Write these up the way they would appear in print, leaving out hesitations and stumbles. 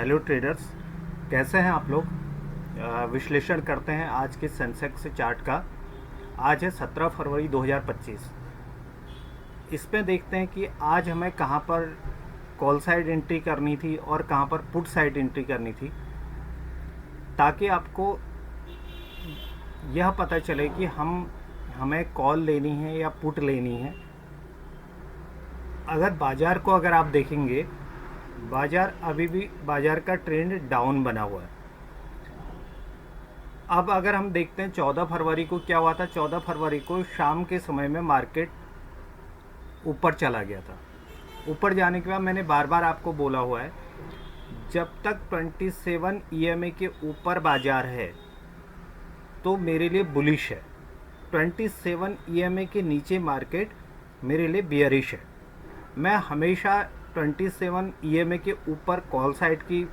Hello traders, कैसे हैं आप लोग। विश्लेषण करते हैं आज के सेंसेक्स चार्ट का। आज है 17 फरवरी 2025। इसमें देखते हैं कि आज हमें कहां पर कॉल साइड एंट्री करनी थी और कहां पर पुट साइड एंट्री करनी थी, ताकि आपको यह पता चले कि हमें कॉल लेनी है या पुट लेनी है। अगर बाज़ार को आप देखेंगे, अभी भी बाज़ार का ट्रेंड डाउन बना हुआ है। अब अगर हम देखते हैं 14 फरवरी को क्या हुआ था। 14 फरवरी को शाम के समय में मार्केट ऊपर चला गया था। ऊपर जाने के बाद मैंने बार बार आपको बोला हुआ है, जब तक 27 EMA के ऊपर बाज़ार है तो मेरे लिए बुलिश है। 27 EMA के नीचे मार्केट मेरे लिए बियरिश है। मैं हमेशा 27 EMA के ऊपर कॉल साइड की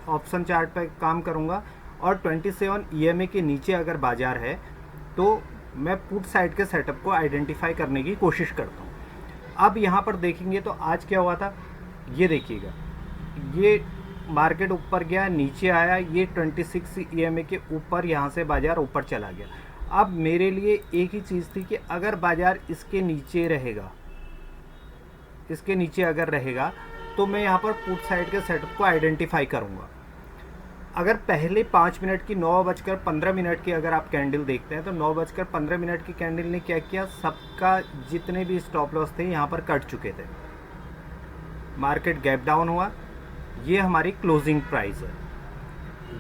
ऑप्शन चार्ट पर काम करूंगा, और 27 EMA के नीचे अगर बाज़ार है तो मैं पुट साइड के सेटअप को आइडेंटिफाई करने की कोशिश करता हूं। अब यहाँ पर देखेंगे तो आज क्या हुआ था, ये देखिएगा, ये मार्केट ऊपर गया, नीचे आया, ये 26 EMA के ऊपर यहाँ से बाज़ार ऊपर चला गया। अब मेरे लिए एक ही चीज़ थी कि अगर बाज़ार इसके नीचे रहेगा, इसके नीचे अगर रहेगा तो मैं यहाँ पर पुट साइड के सेटअप को आइडेंटिफाई करूँगा। अगर पहले 5 मिनट की 9:15 की अगर आप कैंडल देखते हैं तो 9:15 की कैंडल ने क्या किया, सबका जितने भी स्टॉप लॉस थे यहाँ पर कट चुके थे। मार्केट गैप डाउन हुआ, ये हमारी क्लोजिंग प्राइस है।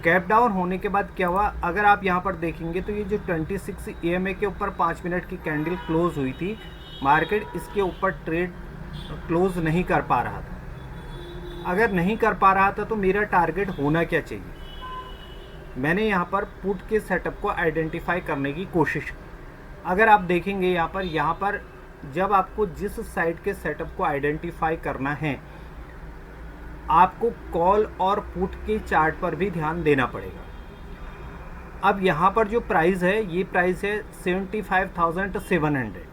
गैप डाउन होने के बाद क्या हुआ, अगर आप यहाँ पर देखेंगे तो ये जो 26 EMA के ऊपर 5 मिनट की कैंडल क्लोज हुई थी, मार्केट इसके ऊपर ट्रेड क्लोज नहीं कर पा रहा था। अगर नहीं कर पा रहा था तो मेरा टारगेट होना क्या चाहिए, मैंने यहाँ पर पुट के सेटअप को आइडेंटिफाई करने की कोशिश की। अगर आप देखेंगे यहाँ पर जब आपको जिस साइड के सेटअप को आइडेंटिफाई करना है, आपको कॉल और पुट के चार्ट पर भी ध्यान देना पड़ेगा। अब यहाँ पर जो प्राइस है, ये प्राइस है 75,700,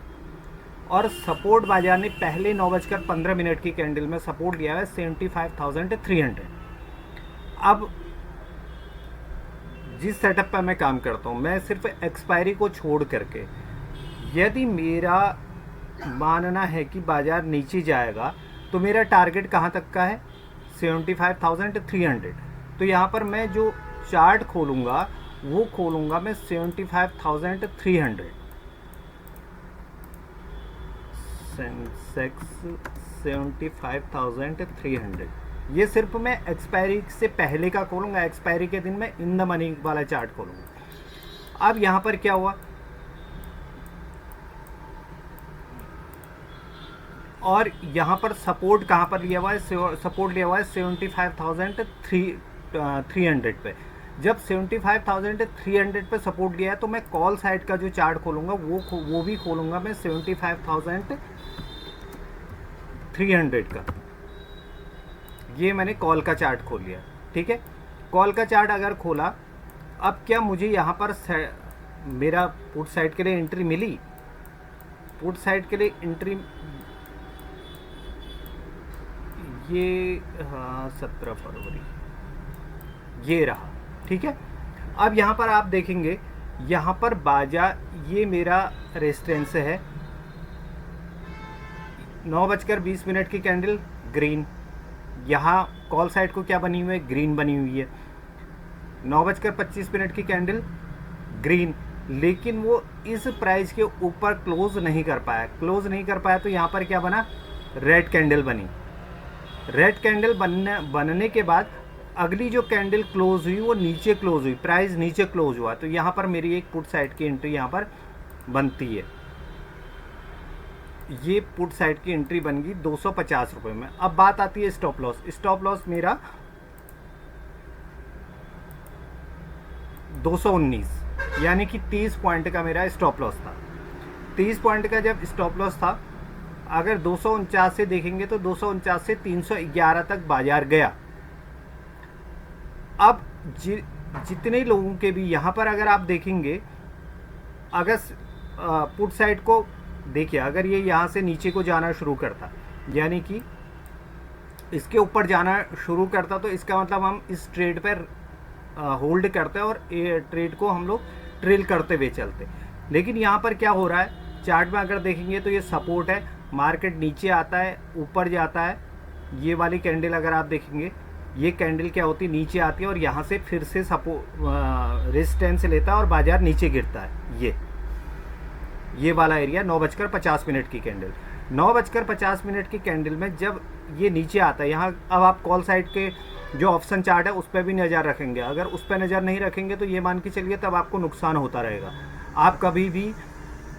और सपोर्ट बाजार ने पहले 9:15 की कैंडल में सपोर्ट लिया है 75,300। अब जिस सेटअप पर मैं काम करता हूँ, मैं सिर्फ एक्सपायरी को छोड़ करके, यदि मेरा मानना है कि बाज़ार नीचे जाएगा तो मेरा टारगेट कहाँ तक का है, 75,300। तो यहाँ पर मैं जो चार्ट खोलूँगा वो खोलूँगा मैं 75,300, सेंसेक्स 75,300। ये सिर्फ मैं एक्सपायरी से पहले का खोलूँगा, एक्सपायरी के दिन मैं इन द मनी वाला चार्ट खोलूँगा। अब यहाँ पर क्या हुआ, और यहाँ पर सपोर्ट कहाँ पर लिया हुआ है, सपोर्ट लिया हुआ है 75,300 पे। जब 75,300 पे सपोर्ट लिया है तो मैं कॉल साइड का जो चार्ट खोलूँगा वो भी खोलूँगा मैं 75,300 का। ये मैंने कॉल का चार्ट खोल लिया, ठीक है। कॉल का चार्ट अगर खोला, अब क्या मुझे यहाँ पर मेरा पुट साइड के लिए एंट्री मिली। पुट साइड के लिए एंट्री ये 17 फरवरी ये रहा, ठीक है। अब यहाँ पर आप देखेंगे, यहाँ पर बाजार, ये मेरा रेजिस्टेंस है 9:20 की कैंडल ग्रीन। यहाँ कॉल साइड को क्या बनी हुई है, ग्रीन बनी हुई है। 9:25 की कैंडल ग्रीन, लेकिन वो इस प्राइस के ऊपर क्लोज नहीं कर पाया। तो यहाँ पर क्या बना, रेड कैंडल बनी। रेड कैंडल बनने के बाद अगली जो कैंडल क्लोज हुई वो नीचे क्लोज हुई, प्राइस नीचे क्लोज हुआ, तो यहाँ पर मेरी एक पुट साइड की एंट्री यहाँ पर बनती है। ये पुट साइड की एंट्री बन गई 250 रुपये में। अब बात आती है स्टॉप लॉस। स्टॉप लॉस मेरा 219, यानी कि 30 पॉइंट का मेरा स्टॉप लॉस था। 30 पॉइंट का जब स्टॉप लॉस था, अगर 249 से देखेंगे तो 249 से 311 तक बाजार गया। अब जितने लोगों के भी यहाँ पर अगर आप देखेंगे, अगर पुट साइड को देखिए, अगर ये यहाँ से नीचे को जाना शुरू करता, यानी कि इसके ऊपर जाना शुरू करता तो इसका मतलब हम इस ट्रेड पर होल्ड करते और ये ट्रेड को हम लोग ट्रेल करते हुए चलते। लेकिन यहाँ पर क्या हो रहा है, चार्ट में अगर देखेंगे तो ये सपोर्ट है, मार्केट नीचे आता है ऊपर जाता है। ये वाली कैंडल अगर आप देखेंगे, ये कैंडल क्या होती है, नीचे आती है और यहाँ से फिर से रेजिस्टेंस लेता है और बाजार नीचे गिरता है। ये वाला एरिया 9:50 की कैंडल, 9:50 की कैंडल में जब ये नीचे आता है, यहाँ अब आप कॉल साइड के जो ऑप्शन चार्ट है उस पर भी नज़र रखेंगे। अगर उस पर नज़र नहीं रखेंगे तो ये मान के चलिए तब आपको नुकसान होता रहेगा। आप कभी भी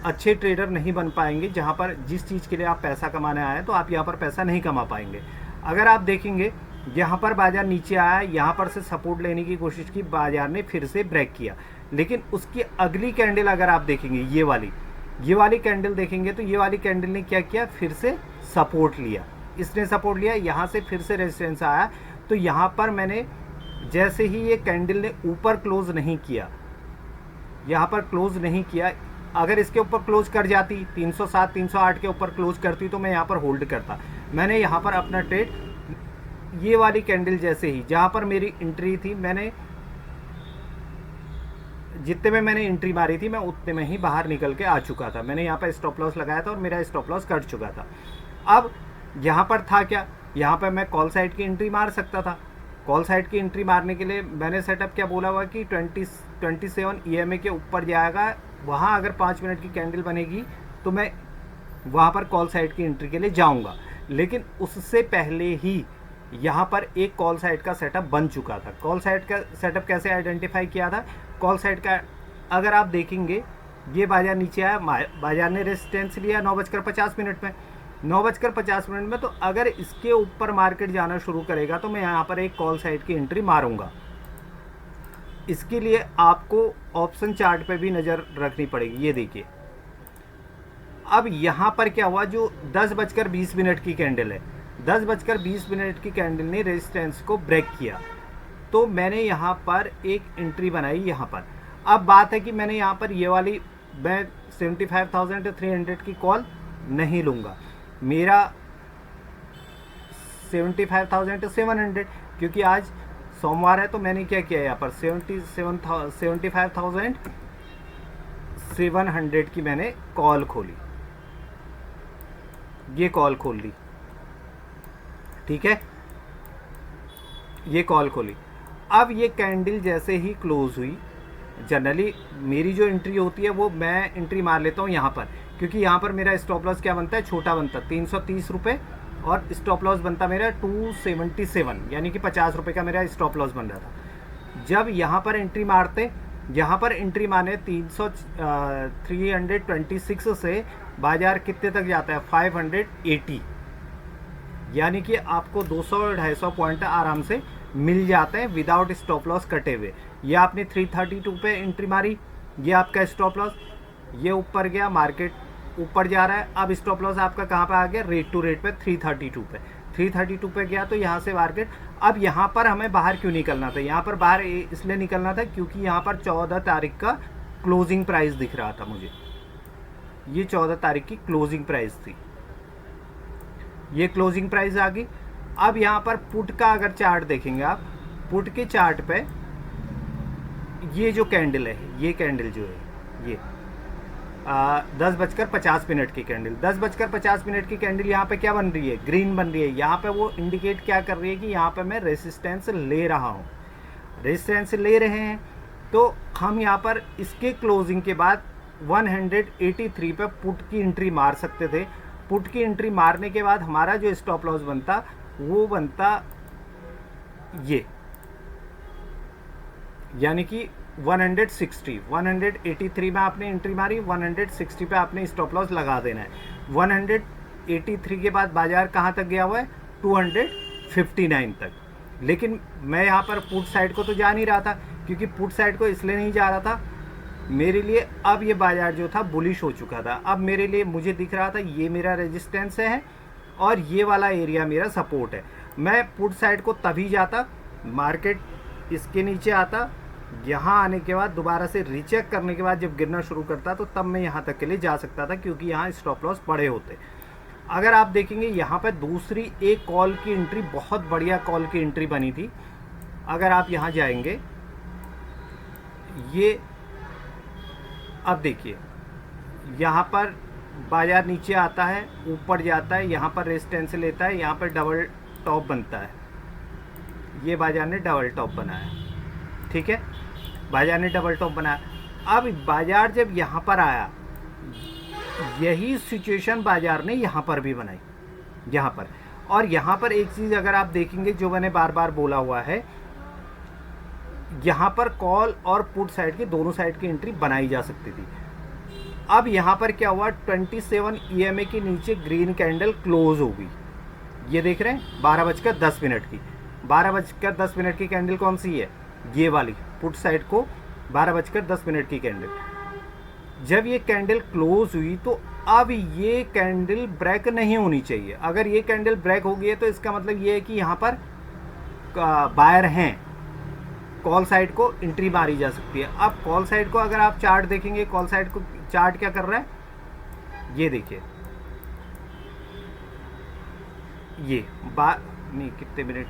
अच्छे ट्रेडर नहीं बन पाएंगे। जहाँ पर जिस चीज़ के लिए आप पैसा कमाने आए हैं तो आप यहाँ पर पैसा नहीं कमा पाएंगे। अगर आप देखेंगे यहाँ पर बाजार नीचे आया, यहाँ पर से सपोर्ट लेने की कोशिश की, बाजार ने फिर से ब्रेक किया। लेकिन उसकी अगली कैंडल अगर आप देखेंगे, ये वाली कैंडल देखेंगे तो ये वाली कैंडल ने क्या किया, फिर से सपोर्ट लिया। इसने सपोर्ट लिया, यहाँ से फिर से रेजिस्टेंस आया। तो यहाँ पर मैंने जैसे ही ये कैंडल ने ऊपर क्लोज नहीं किया, यहाँ पर क्लोज नहीं किया, अगर इसके ऊपर क्लोज कर जाती 307 308 के ऊपर क्लोज करती तो मैं यहाँ पर होल्ड करता। मैंने यहाँ पर अपना ट्रेड ये वाली कैंडल जैसे ही, जहाँ पर मेरी एंट्री थी, मैंने जितने में मैंने एंट्री मारी थी मैं उतने में ही बाहर निकल के आ चुका था। मैंने यहाँ पर स्टॉप लॉस लगाया था और मेरा स्टॉप लॉस कट चुका था। अब यहाँ पर था क्या, यहाँ पर मैं कॉल साइड की एंट्री मार सकता था। कॉल साइड की एंट्री मारने के लिए मैंने सेटअप क्या बोला हुआ कि 27 EMA के ऊपर जाएगा, वहाँ अगर 5 मिनट की कैंडल बनेगी तो मैं वहाँ पर कॉल साइड की एंट्री के लिए जाऊँगा। लेकिन उससे पहले ही यहाँ पर एक कॉल साइड का सेटअप बन चुका था। कॉल साइड का सेटअप कैसे आइडेंटिफाई किया था, कॉल साइड का अगर आप देखेंगे, ये बाजार नीचे आया, बाजार ने रेजिस्टेंस लिया 9:50 में, 9:50 में। तो अगर इसके ऊपर मार्केट जाना शुरू करेगा तो मैं यहाँ पर एक कॉल साइड की एंट्री मारूंगा। इसके लिए आपको ऑप्शन चार्ट पे भी नज़र रखनी पड़ेगी। ये देखिए, अब यहाँ पर क्या हुआ, जो 10:20 की कैंडल है, 10:20 की कैंडल ने रेजिस्टेंस को ब्रेक किया। तो मैंने यहाँ पर एक एंट्री बनाई यहाँ पर। अब बात है कि मैंने यहाँ पर ये वाली, मैं 75,300 की कॉल नहीं लूँगा, मेरा 75,700, क्योंकि आज सोमवार है। तो मैंने क्या किया, यहाँ पर 75,700 की मैंने कॉल खोली, ये कॉल खोल ली, ठीक है, ये कॉल खोली। अब ये कैंडल जैसे ही क्लोज हुई, जनरली मेरी जो एंट्री होती है वो मैं एंट्री मार लेता हूँ यहाँ पर, क्योंकि यहाँ पर मेरा स्टॉप लॉस क्या बनता है, छोटा बनता है 330 रुपये, और स्टॉप लॉस बनता मेरा 277, यानी कि 50 रुपये का मेरा स्टॉप लॉस बन रहा था। जब यहाँ पर एंट्री मारते, यहाँ पर एंट्री मारने 326 से बाजार कितने तक जाता है, 580, यानी कि आपको 200-250 पॉइंट आराम से मिल जाते हैं विदाउट स्टॉप लॉस कटे हुए। ये आपने 332 पे एंट्री मारी, ये आपका स्टॉप लॉस, ये ऊपर गया, मार्केट ऊपर जा रहा है। अब स्टॉप लॉस आपका कहाँ पे आ गया, रेट टू रेट पे 332 पे गया। तो यहाँ से मार्केट, अब यहाँ पर हमें बाहर क्यों निकलना था, यहाँ पर बाहर इसलिए निकलना था क्योंकि यहाँ पर 14 तारीख का क्लोजिंग प्राइस दिख रहा था मुझे, ये 14 तारीख की क्लोजिंग प्राइस थी, ये क्लोजिंग प्राइस आ गई। अब यहाँ पर पुट का अगर चार्ट देखेंगे आप, पुट के चार्ट पे ये जो कैंडल है, ये कैंडल जो है, ये 10:50 की कैंडल, 10:50 की कैंडल यहाँ पे क्या बन रही है, ग्रीन बन रही है। यहाँ पे वो इंडिकेट क्या कर रही है कि यहाँ पे मैं रेजिस्टेंस ले रहा हूँ, रेजिस्टेंस ले रहे हैं। तो हम यहाँ पर इसके क्लोजिंग के बाद 183 पे पुट की एंट्री मार सकते थे। पुट की एंट्री मारने के बाद हमारा जो स्टॉप लॉस बनता वो बनता ये, यानी कि 183 में आपने एंट्री मारी, 160 पे आपने स्टॉप लॉस लगा देना है। 183 के बाद बाजार कहाँ तक गया हुआ है, 259 तक। लेकिन मैं यहाँ पर पुट साइड को तो जा नहीं रहा था, क्योंकि पुट साइड को इसलिए नहीं जा रहा था, मेरे लिए अब ये बाजार जो था बुलिश हो चुका था। अब मेरे लिए मुझे दिख रहा था ये मेरा रेजिस्टेंस है और ये वाला एरिया मेरा सपोर्ट है। मैं पुट साइड को तभी जाता, मार्केट इसके नीचे आता, यहाँ आने के बाद दोबारा से रीचेक करने के बाद जब गिरना शुरू करता तो तब मैं यहाँ तक के लिए जा सकता था, क्योंकि यहाँ स्टॉप लॉस बड़े होते। अगर आप देखेंगे यहाँ पर दूसरी एक कॉल की एंट्री, बहुत बढ़िया कॉल की एंट्री बनी थी। अगर आप यहाँ जाएंगे, ये अब देखिए यहाँ पर बाजार नीचे आता है, ऊपर जाता है, यहाँ पर रेजिस्टेंस लेता है, यहाँ पर डबल टॉप बनता है। ये बाजार ने डबल टॉप बनाया, ठीक है, बाजार ने डबल टॉप बनाया। अब बाजार जब यहाँ पर आया, यही सिचुएशन बाजार ने यहाँ पर भी बनाई, यहाँ पर। और यहाँ पर एक चीज़ अगर आप देखेंगे, जो मैंने बार बार बोला हुआ है, यहाँ पर कॉल और पुट साइड की दोनों साइड की एंट्री बनाई जा सकती थी। अब यहाँ पर क्या हुआ, 27 EMA के नीचे ग्रीन कैंडल क्लोज हो गई। ये देख रहे हैं 12:10 की, 12:10 की कैंडल कौन सी है, ये वाली पुट साइड को 12:10 की कैंडल। जब ये कैंडल क्लोज हुई तो अब ये कैंडल ब्रेक नहीं होनी चाहिए। अगर ये कैंडल ब्रेक हो गई है तो इसका मतलब ये है कि यहाँ पर बायर हैं, कॉल साइड को एंट्री मारी जा सकती है। अब कॉल साइड को अगर आप चार्ट देखेंगे, कॉल साइड को चार्ट क्या कर रहा है, ये देखिए, ये नहीं कितने मिनट,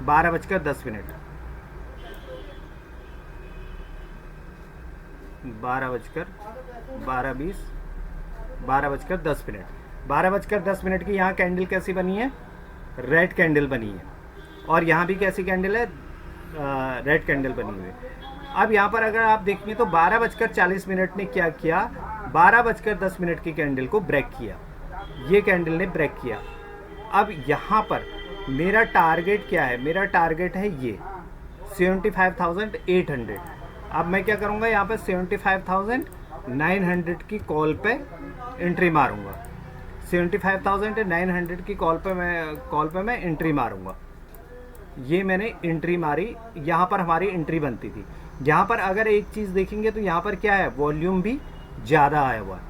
12:10, 12:10 की यहाँ कैंडल कैसी बनी है, रेड कैंडल बनी है, और यहाँ भी कैसी कैंडल है, रेड कैंडल बनी हुई है। अब यहाँ पर अगर आप देखेंगे तो 12:40 ने क्या किया, 12:10 की कैंडल को ब्रेक किया, ये कैंडल ने ब्रेक किया। अब यहाँ पर मेरा टारगेट क्या है, मेरा टारगेट है ये 75,800। अब मैं क्या करूँगा, यहाँ पर 75,900 की कॉल पे एंट्री मारूँगा, 75,900 की कॉल पे मैं एंट्री मारूँगा। ये मैंने एंट्री मारी, यहाँ पर हमारी एंट्री बनती थी। यहाँ पर अगर एक चीज़ देखेंगे तो यहाँ पर क्या है, वॉल्यूम भी ज़्यादा आया हुआ है,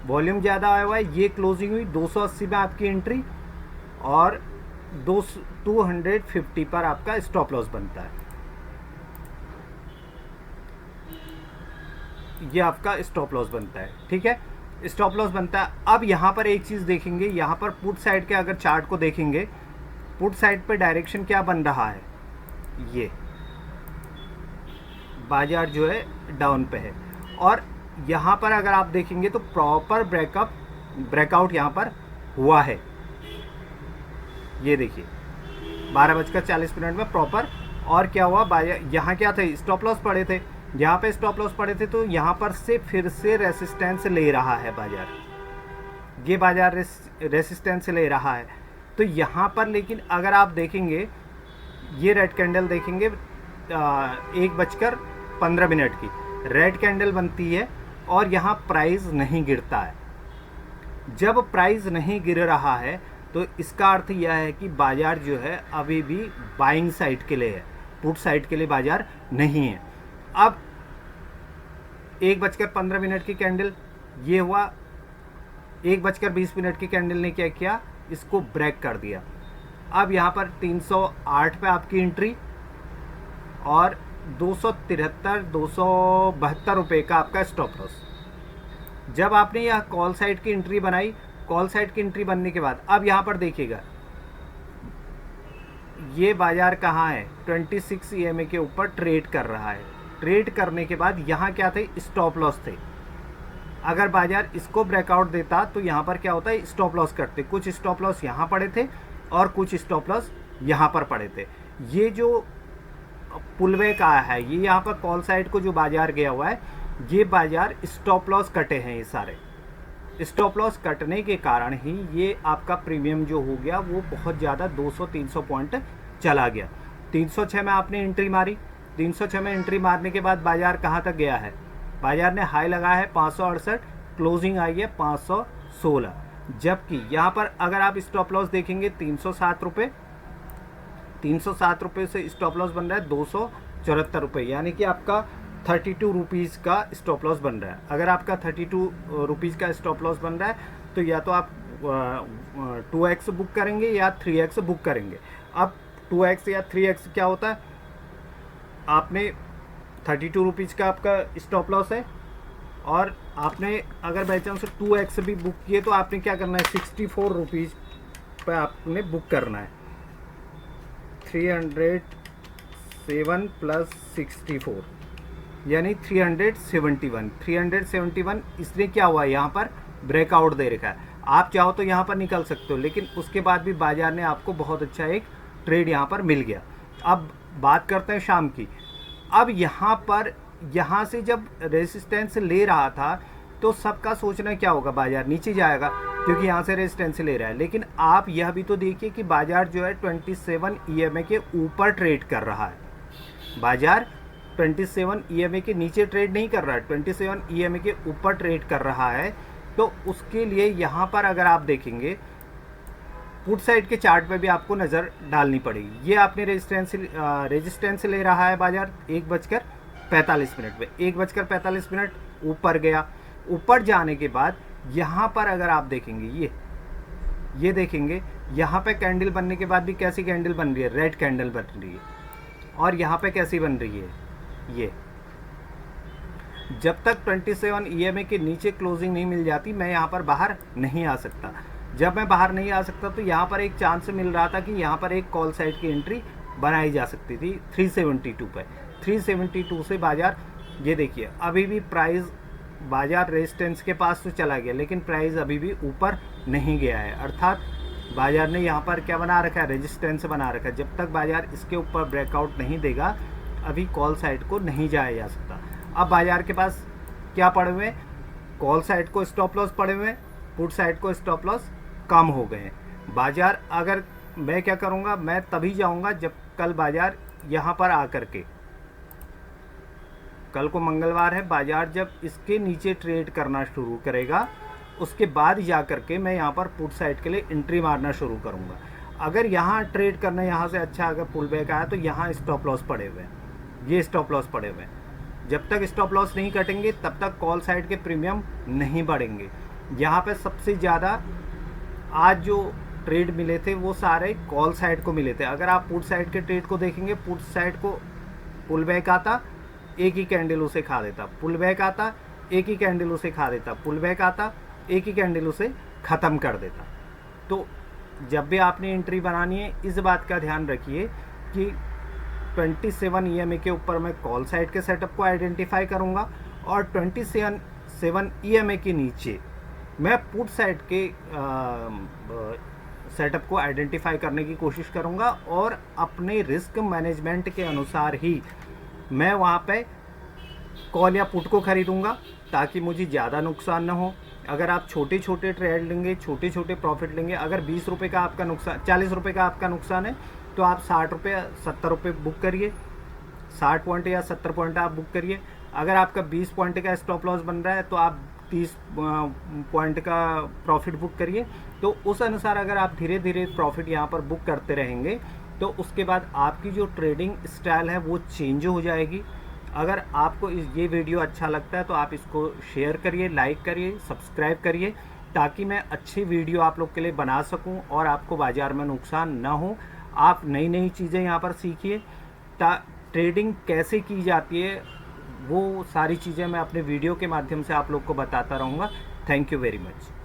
वॉल्यूम ज़्यादा आया हुआ है। ये क्लोजिंग हुई 280 में आपकी एंट्री, और 250 पर आपका स्टॉप लॉस बनता है। ये आपका स्टॉप लॉस बनता है, ठीक है, स्टॉप लॉस बनता है। अब यहाँ पर एक चीज़ देखेंगे, यहाँ पर पुट साइड के अगर चार्ट को देखेंगे, पुट साइड पे डायरेक्शन क्या बन रहा है, ये बाजार जो है डाउन पे है। और यहाँ पर अगर आप देखेंगे तो प्रॉपर ब्रेकआउट यहाँ पर हुआ है। ये देखिए 12:40 में प्रॉपर। और क्या हुआ, बाजार यहाँ क्या थे, स्टॉप लॉस पड़े थे, यहाँ पे स्टॉप लॉस पड़े थे, तो यहाँ पर से फिर से रेसिस्टेंस ले रहा है बाजार, ये बाजार रेसिस्टेंस ले रहा है। तो यहाँ पर लेकिन अगर आप देखेंगे, ये रेड कैंडल देखेंगे 1:15 की रेड कैंडल बनती है, और यहाँ प्राइस नहीं गिरता है। जब प्राइस नहीं गिर रहा है तो इसका अर्थ यह है कि बाजार जो है अभी भी बाइंग साइड के लिए है, पुट साइड के लिए बाजार नहीं है। अब 1:15 की कैंडल, ये हुआ 1:20 की कैंडल ने क्या किया, इसको ब्रेक कर दिया। अब यहाँ पर 308 पे आपकी एंट्री, और 272 रुपये का आपका स्टॉप लॉस। जब आपने यह कॉल साइड की एंट्री बनाई, कॉल साइड की एंट्री बनने के बाद अब यहाँ पर देखिएगा, ये बाजार कहाँ है, 26 EMA के ऊपर ट्रेड कर रहा है। ट्रेड करने के बाद यहाँ क्या थे, स्टॉप लॉस थे। अगर बाजार इसको ब्रेकआउट देता तो यहाँ पर क्या होता है, स्टॉप लॉस करते। कुछ स्टॉप लॉस यहाँ पड़े थे और कुछ स्टॉप लॉस यहाँ पर पड़े थे। ये जो पुलवे का है, ये यहाँ पर कॉल साइड को जो बाजार गया हुआ है, ये बाजार स्टॉप लॉस कटे हैं। ये सारे स्टॉप लॉस कटने के कारण ही ये आपका प्रीमियम जो हो गया वो बहुत ज़्यादा 200-300 पॉइंट चला गया। 306 में आपने एंट्री मारी, 306 में एंट्री मारने के बाद बाजार कहाँ तक गया है, बाजार ने हाई लगाया है 568, क्लोजिंग आई है 516। जबकि यहाँ पर अगर आप स्टॉप लॉस देखेंगे 307 रुपये, 307 रुपये से स्टॉप लॉस बन रहा है 274 रुपये, यानी कि आपका 32 रुपीज़ का स्टॉप लॉस बन रहा है। अगर आपका 32 रुपीज़ का स्टॉप लॉस बन रहा है तो या तो आप 2x बुक करेंगे या 3x बुक करेंगे। अब 2x या 3x क्या होता है, आपने 32 रुपीज़ का आपका स्टॉप लॉस है और आपने अगर बाई चांस 2x भी बुक किए तो आपने क्या करना है, 64 रुपीज़ पर आपने बुक करना है। 307 प्लस 64 यानी 371 इसलिए क्या हुआ, यहाँ पर ब्रेकआउट दे रखा है। आप चाहो तो यहाँ पर निकल सकते हो, लेकिन उसके बाद भी बाजार ने आपको बहुत अच्छा एक ट्रेड यहाँ पर मिल गया। अब बात करते हैं शाम की। अब यहाँ पर यहाँ से जब रेजिस्टेंस ले रहा था तो सबका सोचना क्या होगा, बाजार नीचे जाएगा क्योंकि यहाँ से रेजिस्टेंस ले रहा है। लेकिन आप यह भी तो देखिए कि बाजार जो है 27 EMA के ऊपर ट्रेड कर रहा है। बाजार 27 EMA के नीचे ट्रेड नहीं कर रहा है, 27 EMA के ऊपर ट्रेड कर रहा है। तो उसके लिए यहाँ पर अगर आप देखेंगे पुट साइड के चार्ट पे भी आपको नज़र डालनी पड़ेगी। ये आपने रेजिस्टेंस ले रहा है बाजार 1:45 पे, 1:45 ऊपर गया। ऊपर जाने के बाद यहाँ पर अगर आप देखेंगे ये देखेंगे यहाँ पे कैंडल बनने के बाद भी कैसी कैंडल बन रही है, रेड कैंडल बन रही है। और यहाँ पे कैसी बन रही है, ये जब तक 27 EMA के नीचे क्लोजिंग नहीं मिल जाती मैं यहाँ पर बाहर नहीं आ सकता। जब मैं बाहर नहीं आ सकता तो यहाँ पर एक चांस मिल रहा था कि यहाँ पर एक कॉल साइड की एंट्री बनाई जा सकती थी 372 पे। 372 से बाजार, ये देखिए अभी भी प्राइस बाजार रेजिस्टेंस के पास तो चला गया, लेकिन प्राइस अभी भी ऊपर नहीं गया है। अर्थात बाजार ने यहाँ पर क्या बना रखा है, रेजिस्टेंस बना रखा है। जब तक बाजार इसके ऊपर ब्रेकआउट नहीं देगा अभी कॉल साइड को नहीं जाया जा सकता। अब बाजार के पास क्या पड़े हुए हैं, कॉल साइड को स्टॉप लॉस पड़े हुए हैं, पुट साइड को स्टॉप लॉस कम हो गए हैं। बाजार अगर मैं क्या करूँगा, मैं तभी जाऊँगा जब कल बाजार यहाँ पर आकर के, कल को मंगलवार है, बाजार जब इसके नीचे ट्रेड करना शुरू करेगा उसके बाद जा कर के मैं यहाँ पर पुट साइड के लिए एंट्री मारना शुरू करूँगा। अगर यहाँ ट्रेड करना यहाँ से अच्छा अगर पुल बैक आया तो यहाँ स्टॉप लॉस पड़े हुए हैं, ये स्टॉप लॉस पड़े हुए हैं। जब तक स्टॉप लॉस नहीं कटेंगे तब तक कॉल साइड के प्रीमियम नहीं बढ़ेंगे। यहाँ पे सबसे ज़्यादा आज जो ट्रेड मिले थे वो सारे कॉल साइड को मिले थे। अगर आप पुट साइड के ट्रेड को देखेंगे, पुट साइड को पुल बैक आता एक ही कैंडल उसे खा देता, पुल बैक आता एक ही कैंडल उसे खा देता, पुल बैक आता एक ही कैंडल उसे ख़त्म कर देता। तो जब भी आपने एंट्री बनानी है इस बात का ध्यान रखिए कि 27 EMA के ऊपर मैं कॉल साइड के सेटअप को आइडेंटिफाई करूंगा और 27 EMA के नीचे मैं पुट साइड के सेटअप को आइडेंटिफाई करने की कोशिश करूंगा और अपने रिस्क मैनेजमेंट के अनुसार ही मैं वहाँ पे कॉल या पुट को ख़रीदूँगा ताकि मुझे ज़्यादा नुकसान ना हो। अगर आप छोटे छोटे ट्रेड लेंगे, छोटे छोटे प्रॉफिट लेंगे, अगर 20 रुपये का आपका नुकसान, 40 रुपये का आपका नुकसान है तो आप 60 रुपये 70 रुपये बुक करिए, 60 पॉइंट या 70 पॉइंट आप बुक करिए। अगर आपका 20 पॉइंट का स्टॉप लॉस बन रहा है तो आप 30 पॉइंट का प्रॉफिट बुक करिए। तो उस अनुसार अगर आप धीरे धीरे प्रॉफिट यहाँ पर बुक करते रहेंगे तो उसके बाद आपकी जो ट्रेडिंग स्टाइल है वो चेंज हो जाएगी। अगर आपको ये वीडियो अच्छा लगता है तो आप इसको शेयर करिए, लाइक करिए, सब्सक्राइब करिए ताकि मैं अच्छी वीडियो आप लोग के लिए बना सकूं और आपको बाज़ार में नुकसान ना हो। आप नई नई चीज़ें यहाँ पर सीखिए, ट्रेडिंग कैसे की जाती है वो सारी चीज़ें मैं अपने वीडियो के माध्यम से आप लोग को बताता रहूँगा। Thank you very much.